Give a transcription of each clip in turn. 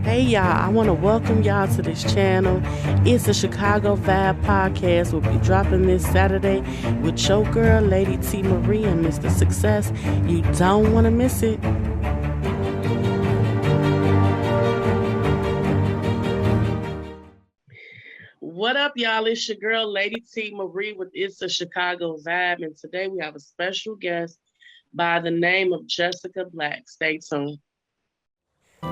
Hey y'all, I want to welcome y'all to this channel. It's a Chicago Vibe podcast. We'll be dropping this Saturday with your girl, Lady T Marie and Mr. Success. You don't want to miss it. What up, y'all? It's your girl, Lady T Marie with It's a Chicago Vibe. And today we have a special guest by the name of Jessica Black. Stay tuned.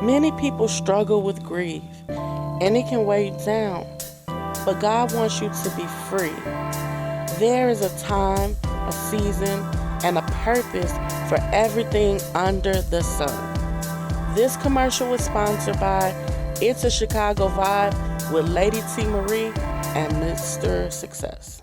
Many people struggle with grief, and it can weigh you down. But God wants you to be free. There is a time, a season, and a purpose for everything under the sun. This commercial was sponsored by It's a Chicago Vibe with Lady T Marie and Mr. Success.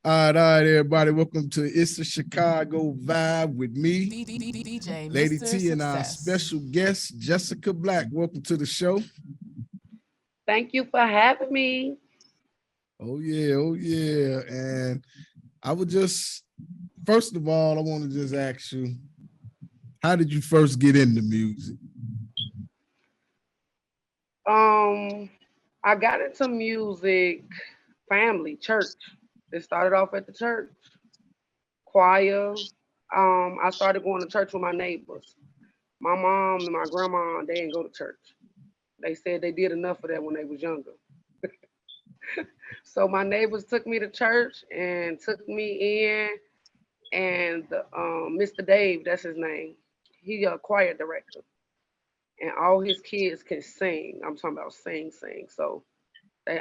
All right, everybody. Welcome to It's a Chicago Vibe with me, DJ Lady Mr. T, and our Success. special guest, Jessica Black. Welcome to the show. Thank you for having me. Oh, yeah. And I would just, first of all, I want to just ask you, how did you first get into music? I got into music, family, church. It started off at the church, choir. I started going to church with my neighbors. My mom and my grandma, they didn't go to church. They said they did enough of that when they was younger. So my neighbors took me to church and took me in, and Mr. Dave, that's his name. He a choir director, and all his kids can sing. I'm talking about sing. So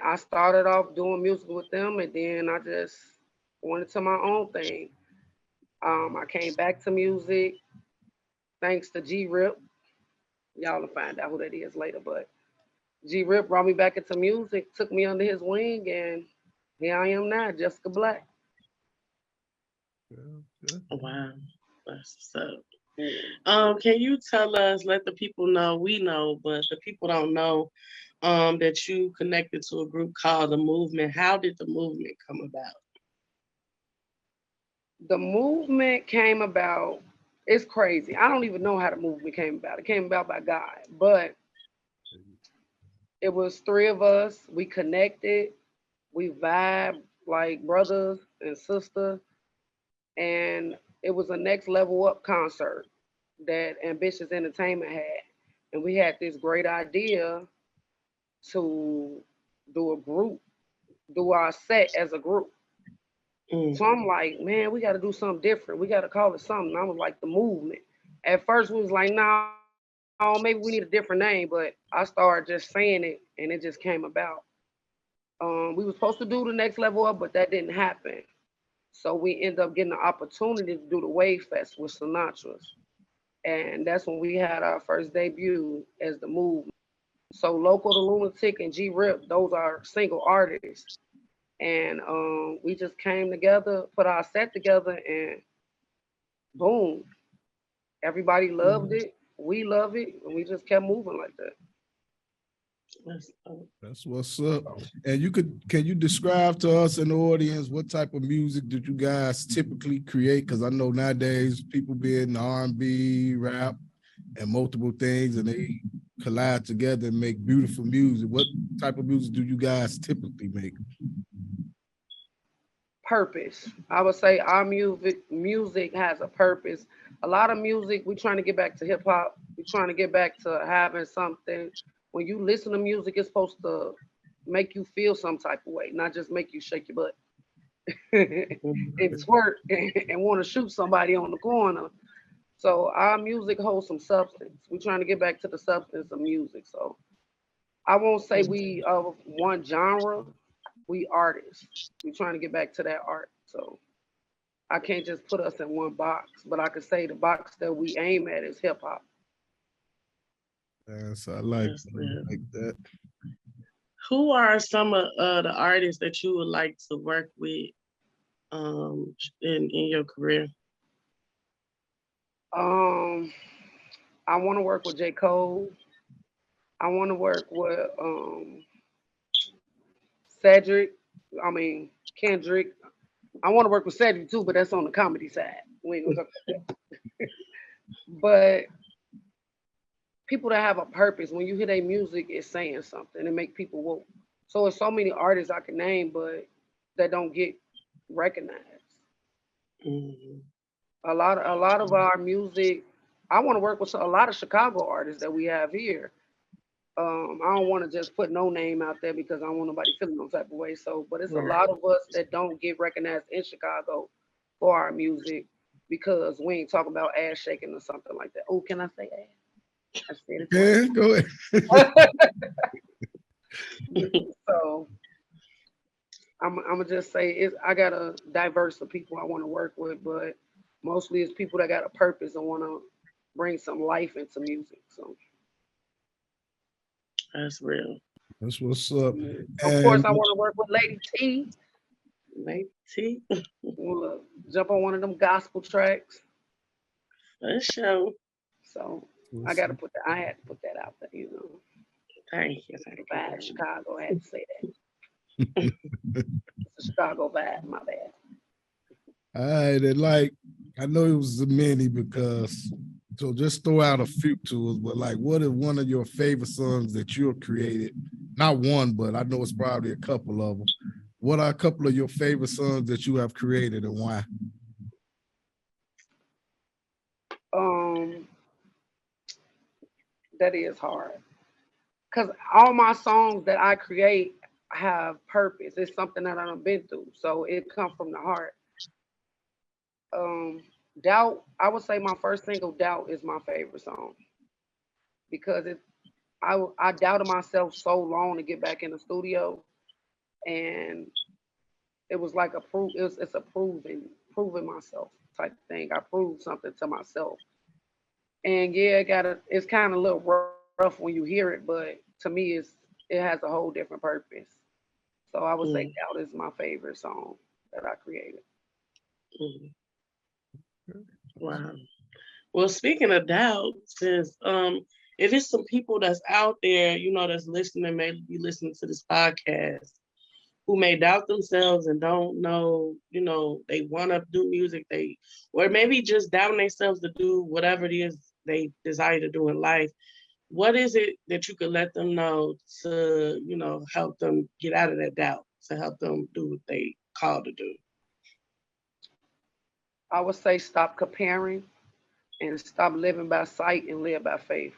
I started off doing music with them, and then I just went into my own thing. I came back to music thanks to G Rip. Y'all will find out who that is later, but G Rip brought me back into music, took me under his wing, and here I am now, Jessica Black. Wow, that's what's up. Can you tell us, let the people know, we know, but the people don't know, that you connected to a group called The Movement. How did the movement come about? The movement came about, it's crazy. I don't even know how the movement came about. It came about by God, but it was three of us. We connected, we vibed like brothers and sisters, and it was a next level up concert that Ambitious Entertainment had. And we had this great idea to do a group, do our set as a group. So I'm like, man, we got to do something different. We got to call it something. I was like, the movement. At first, we was like, no, maybe we need a different name. But I started just saying it, and it just came about. We were supposed to do the next level up, but that didn't happen. So we ended up getting the opportunity to do the Wave Fest with Sinatra's. And that's when we had our first debut as the movement. So Local the Lunatic and G Rip, those are single artists. And we just came together, put our set together, and boom, everybody loved it. We love it, and we just kept moving like that. That's what's up. And can you describe to us in the audience what type of music did you guys typically create? Because I know nowadays people be in R&B, rap, and multiple things, and they collide together and make beautiful music. What type of music do you guys typically make? Purpose. I would say our music has a purpose. A lot of music, we're trying to get back to hip hop. We're trying to get back to having something. When you listen to music, it's supposed to make you feel some type of way, not just make you shake your butt and twerk and want to shoot somebody on the corner. So our music holds some substance. We're trying to get back to the substance of music. So I won't say we one genre. We artists. We're trying to get back to that art. So I can't just put us in one box, but I could say the box that we aim at is hip hop. Yes, I like that. Who are some of the artists that you would like to work with in your career? I want to work with J. Cole. I want to work with Cedric. I mean Kendrick. I want to work with Cedric too, but that's on the comedy side. We ain't gonna talk about that. But people that have a purpose, when you hear their music, it's saying something. It make people woke. So there's so many artists I can name, but that don't get recognized. Mhm. A lot of our music. I want to work with a lot of Chicago artists that we have here. I don't want to just put no name out there because I don't want nobody feeling no type of way. So, but it's a Right. lot of us that don't get recognized in Chicago for our music because we ain't talking about ass shaking or something like that. Oh, can I say ass? I said it twice. Yeah, go ahead. So I'm gonna just say it's, I got a diverse of people I want to work with, but mostly it's people that got a purpose and want to bring some life into music. So, That's real. That's what's up. of course, And I want to work with Lady T. Lady T, We'll jump on one of them gospel tracks. for sure. So I got to put that. I had to put that out there. You know, Thank you. Thank the you. vibe Thank you. Chicago. I had to say that. It's a Chicago vibe. My bad. all right, and like I know it was a many because so just throw out a few to us, but like what is one of your favorite songs that you have created? Not one, but I know it's probably a couple of them. What are a couple of your favorite songs that you have created and why? Um, that is hard because all my songs that I create have purpose. It's something that I've been through, so it comes from the heart. Um, Doubt. I would say my first single, Doubt, is my favorite song because I doubted myself so long to get back in the studio, and it was like a proof. It's a proving myself type of thing. I proved something to myself, and yeah, it's kind of a little rough when you hear it, but to me, it has a whole different purpose. So I would say Mm, Doubt is my favorite song that I created. mm. Wow. Well, speaking of doubt, since if it's some people that's out there, that's listening, maybe be listening to this podcast, who may doubt themselves and don't know, they want to do music, or maybe just doubting themselves to do whatever it is they desire to do in life. What is it that you could let them know to, help them get out of that doubt, to help them do what they called to do? I would say stop comparing and stop living by sight and live by faith.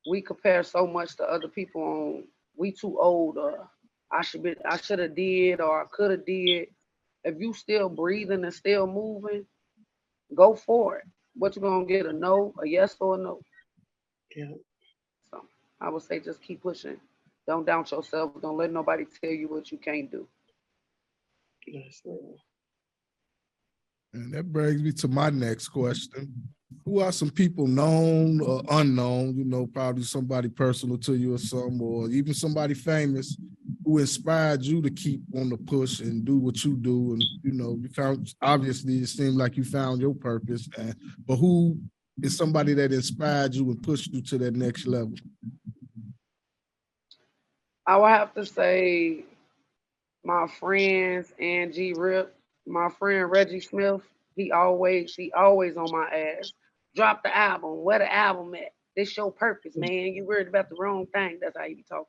We compare so much to other people on we too old or I should have did or I could have did. If you still breathing and still moving, go for it. What you gonna get? A no, a yes or a no. Yeah, So I would say just keep pushing. Don't doubt yourself. Don't let nobody tell you what you can't do. that's real. And that brings me to my next question. Who are some people known or unknown, probably somebody personal to you or some, or even somebody famous who inspired you to keep on the push and do what you do? And, you found, obviously, it seemed like you found your purpose, but who is somebody that inspired you and pushed you to that next level? I would have to say my friends Angie Rip, my friend Reggie Smith. He always on my ass. Drop the album. Where the album at? This your purpose, man. You worried about the wrong thing. That's how he be talking.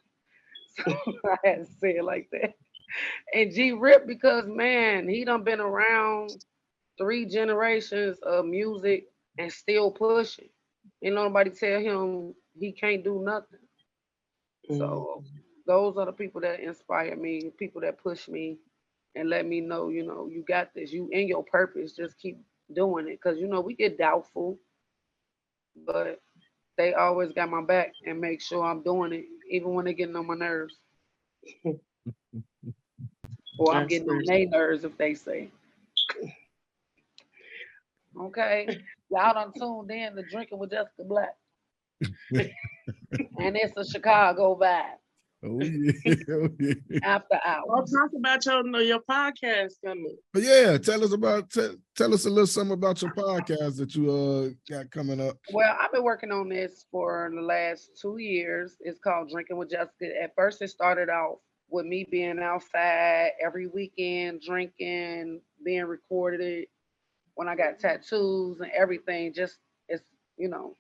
So I had to say it like that. And G Rip because man, he done been around three generations of music and still pushing. Ain't nobody tell him he can't do nothing. Mm, So those are the people that inspire me, people that push me and let me know, you got this. You in your purpose. Just keep doing it. Cause we get doubtful, but they always got my back and make sure I'm doing it, even when they getting on my nerves. Or I'm that's getting on real. their nerves if they say, okay, y'all done tuned in to drinking with Jessica Black. And it's a Chicago vibe. Oh yeah, oh yeah. after Well, hours. talk about your podcast coming. But yeah, tell us tell us a little something about your podcast that you got coming up. Well, I've been working on this for the last 2 years. It's called Drinking with Jessica. At first, it started off with me being outside every weekend, drinking, being recorded when I got tattoos and everything. Just it's you know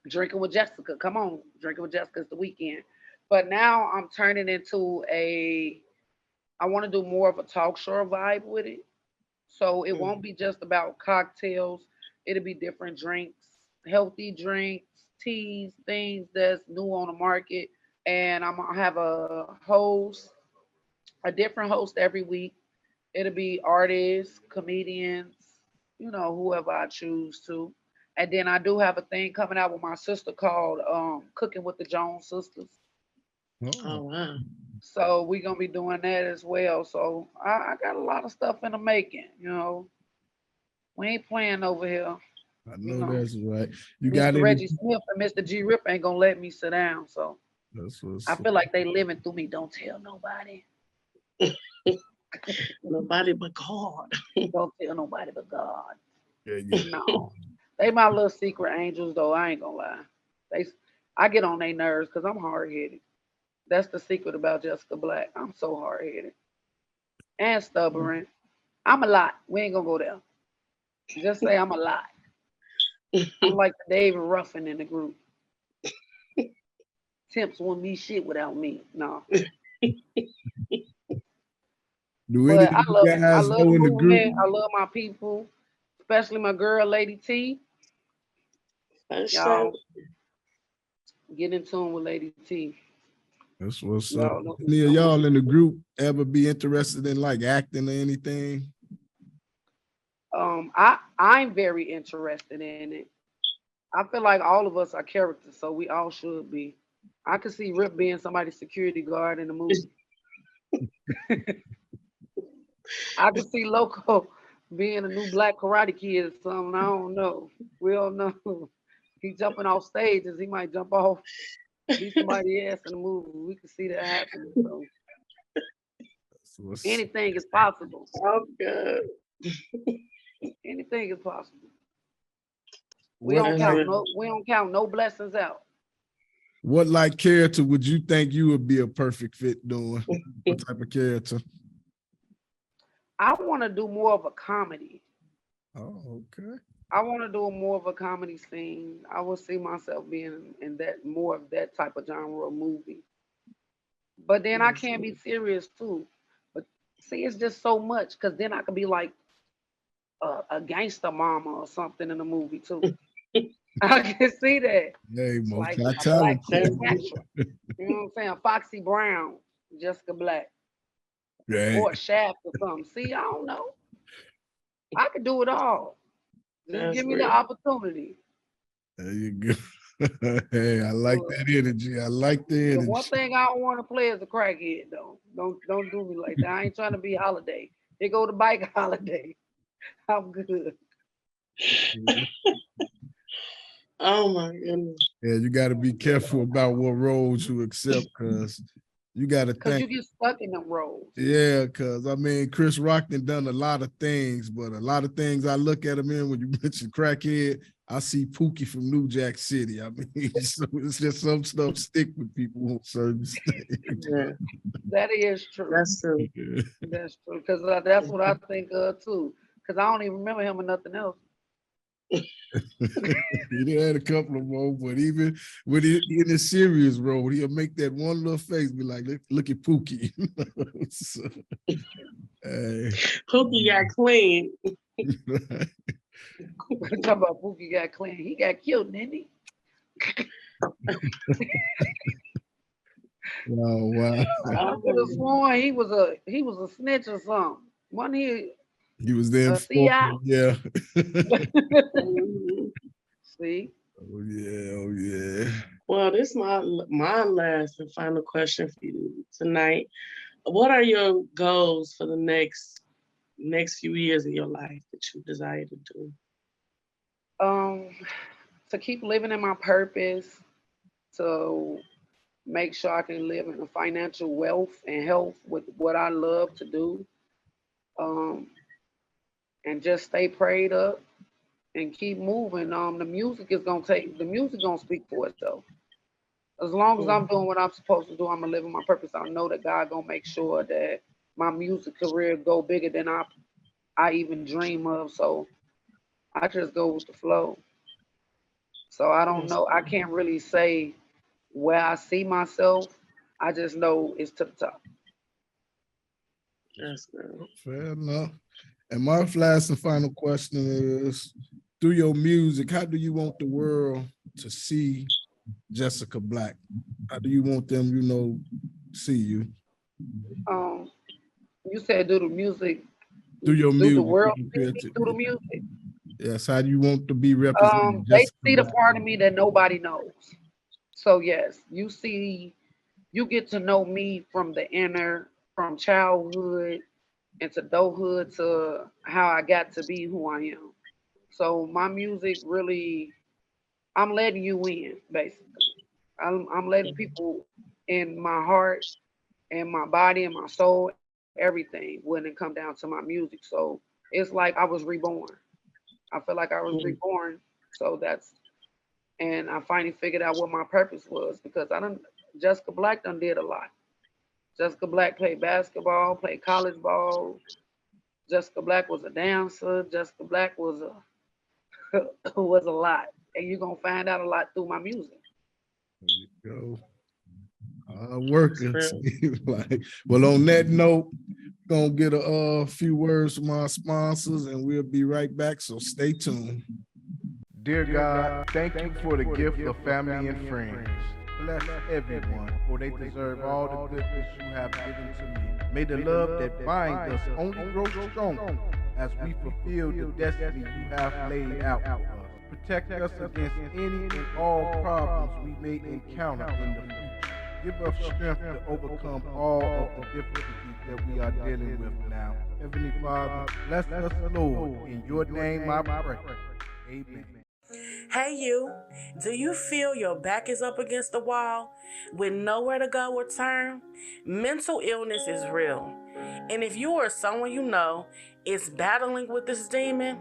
drinking with Jessica. Come on, drinking with Jessica is the weekend. But now I'm turning into a. I want to do more of a talk show vibe with it. So it won't be just about cocktails. It'll be different drinks, healthy drinks, teas, things that's new on the market. And I'm gonna have a different host every week. It'll be artists, comedians, whoever I choose to. And then I do have a thing coming out with my sister called Cooking with the Jones Sisters. Oh, Oh wow. So we're gonna be doing that as well. So I got a lot of stuff in the making. We ain't playing over here. I You know know, that's right. You got Mr. any? Reggie Smith and Mr. G Rip ain't gonna let me sit down. So That's I what's feel like they living through me. Don't tell nobody. Nobody but God. Don't tell nobody but God. yeah, yeah. No, they my little secret angels though. I ain't gonna lie. They, I get on their nerves because I'm hard headed. That's the secret about Jessica Black. I'm so hard headed and stubborn. I'm a lot. We ain't gonna go there. Just say I'm a lot. I'm like the David Ruffin in the group. Temps won't be shit without me. No. Do any But of I you love it. I guys love know the in the group? movement. I love my people, especially my girl, Lady T. For sure. Y'all get in tune with Lady T. That's what's up. Y'all know Any of what's y'all in the group ever be interested in like acting or anything? I'm very interested in it. I feel like all of us are characters, so we all should be. I could see Rip being somebody's security guard in the movie. I could see Loco being a new black karate kid or something. I don't know. We don't know. He jumping off stages. He might jump off, be somebody else in the movie. We can see that happening. So That's what's anything is possible. Oh good. Anything is possible. We what don't That's like count real. no. We don't count no blessings out. what like character would you think you would be a perfect fit doing? What type of character? I want to do more of a comedy. Oh, okay. I want to do more of a comedy scene. I would see myself being in that more of that type of genre of movie. But then I That's can be serious too. But see, it's just so much because then I could be like a gangster mama or something in the movie too. I can see that. Hey, It's like a black multi-talented. Cleopatra. You know what I'm saying? Foxy Brown, Jessica Black, Right. or a Shaft or something. See, I don't know. I could do it all. Just that's give me the real. opportunity. There you go. Hey, I like Look, that energy. I like the the energy. one thing I don't want to play is a crackhead though. Don't do me like that. I ain't trying to be holiday. They go to bike holiday. I'm good. Oh my goodness. Yeah, you got to be careful about what roles you accept because you got to Cause think. you get stuck in them roles. Yeah, because I mean, Chris Rock done a lot of things, but a lot of things I look at him in when you mention crackhead, I see Pookie from New Jack City. I mean, so it's just some stuff stick with people on certain things. Yeah, That is true. that's true. That's true. Cause that's what I think of too. Cause I don't even remember him or nothing else. He done had a couple of roles, but even when he in his serious role, he'll make that one little face, be like, look at Pookie. So, hey. Pookie got clean. Talk about Pookie got clean. He got killed, didn't he? Oh wow. I could have sworn he was a snitch or something. Wasn't he He was there a for CI? yeah. Mhm. See? Oh yeah, oh yeah. Well, this is my last and final question for you tonight. What are your goals for the next few years of your life that you desire to do? Um, to keep living in my purpose, to make sure I can live in a financial wealth and health with what I love to do, um, and just stay prayed up and keep moving. The music gonna speak for itself. As long as I'm doing what I'm supposed to do, I'm gonna live in my purpose. I know that God gonna make sure that my music career go bigger than I even dream of. So I just go with the flow. So I don't know. I can't really say where I see myself. I just know it's to the top. That's good. Fair enough. And my last and final question is, through your music, how do you want the world to see Jessica Black? How do you want them, see you? You said do the music, Through your do the music, world see me through the music. yes, how do you want to be represented? They Jessica see the Black? part of me that nobody knows. So yes, you get to know me from the inner, from childhood into adulthood to how I got to be who I am. So my music really, I'm letting you in, basically. I'm letting people in my heart and my body and my soul, everything when it come down to my music. So it's like I was reborn. I feel like I was reborn. So and I finally figured out what my purpose was because Jessica Black done did a lot. Jessica Black played basketball, played college ball. Jessica Black was a dancer. Jessica Black was a was a lot, and you're gonna find out a lot through my music. There you go. Working. Like, well, on that note, gonna get a few words from our sponsors, and we'll be right back. So stay tuned. Dear God, thank you for the gift of family and friends. Bless everyone, for they deserve all the goodness you have given to me. May the love that binds us only grow stronger as we fulfill the destiny you have laid out for us. Protect us against any and all problems we may encounter in the future. Give us strength to overcome all of the difficulties that we are dealing with now. Heavenly Father, bless us, Lord. In your name I pray. Amen. Hey you, do you feel your back is up against the wall with nowhere to go or turn? Mental illness is real. And if you or someone you know is battling with this demon,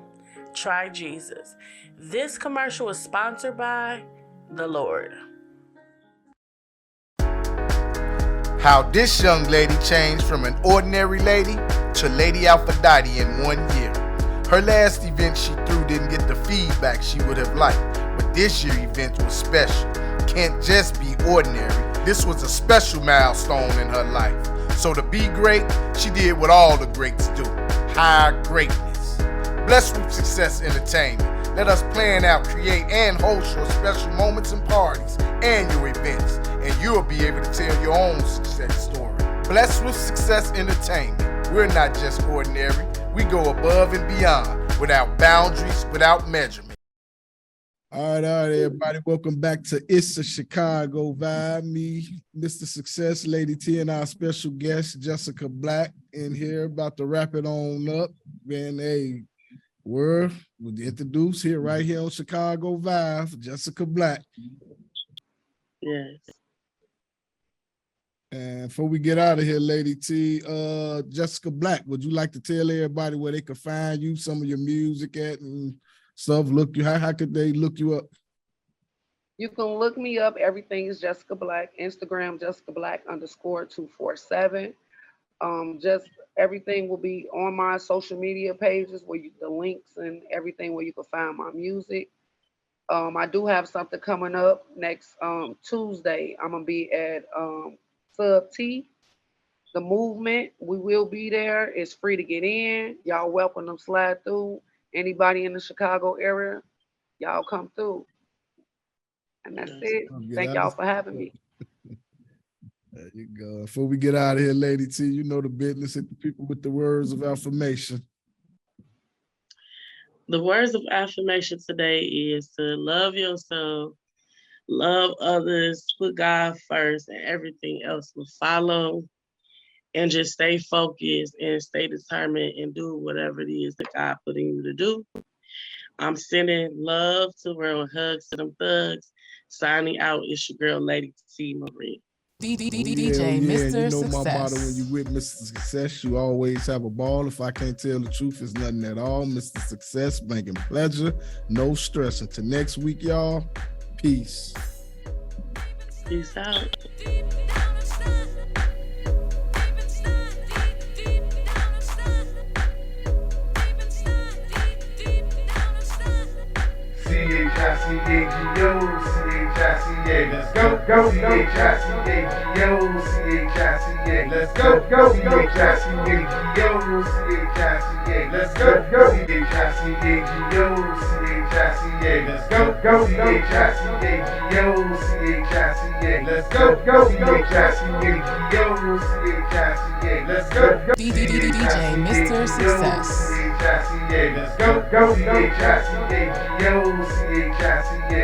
try Jesus. This commercial is sponsored by the Lord. How this young lady changed from an ordinary lady to Lady Aphrodite in 1 year. Her last event she threw didn't get the feedback she would have liked, but this year's event was special. Can't just be ordinary. This was a special milestone in her life. So to be great, she did what all the greats do. High greatness. Blessed with Success Entertainment. Let us plan out, create, and host your special moments and parties and your events, and you'll be able to tell your own success story. Blessed with Success Entertainment. We're not just ordinary. We go above and beyond, without boundaries, without measurement. All right, everybody. Welcome back to Itz A Chicago Vibe. Me, Mr. Success, Lady T, and our special guest, Jessica Black, in here, about to wrap it on up. Man, hey, we're introduced here, right here on Chicago Vibe, Jessica Black. Yes. And before we get out of here, Lady T, Jessica Black, would you like to tell everybody where they can find you, some of your music at and stuff? How could they look you up? You can look me up. Everything is Jessica Black. Instagram Jessica Black _247. Just everything will be on my social media pages the links and everything where you can find my music. I do have something coming up next Tuesday. I'm gonna be at Sub T, the movement. We will be there. It's free to get in. Y'all welcome to slide through. Anybody in the Chicago area, y'all come through. And that's it. Thank y'all for having me. There you go. Before we get out of here, Lady T, you know the business. Hit the people with the words of affirmation. The words of affirmation today is to love yourself, love others, put God first, and everything else will follow. And just stay focused and stay determined and do whatever it is that God put in you to do. I'm sending love to the world, hugs to them thugs. Signing out, it's your girl, Lady T. Marie. DJ Mr. You know my motto, when you with Mr. Success, you always have a ball. If I can't tell the truth, it's nothing at all. Mr. Success, making pleasure, no stress. Until next week, y'all, peace. Peace out. C-H-I-C-A-G-O, C-H-I-C-A, let's go, C-H-I-C-A-G-O, C-H-I-C-A, let's go, C-H-I-C-A-G-O, C-H-I-C-A, let's go, C-H-I-C-A-G-O, C-H-I-C-A, let's go, C-H-I-C-A-G-O, C-H-I-C-A, let's go, C-H-I-C-A-G-O, C-H-I-C-A, let's go, DJ Mr. Success. C-H-I-C-A, let's go, C-H-I-C-A-G-O, C-H-I-C-A.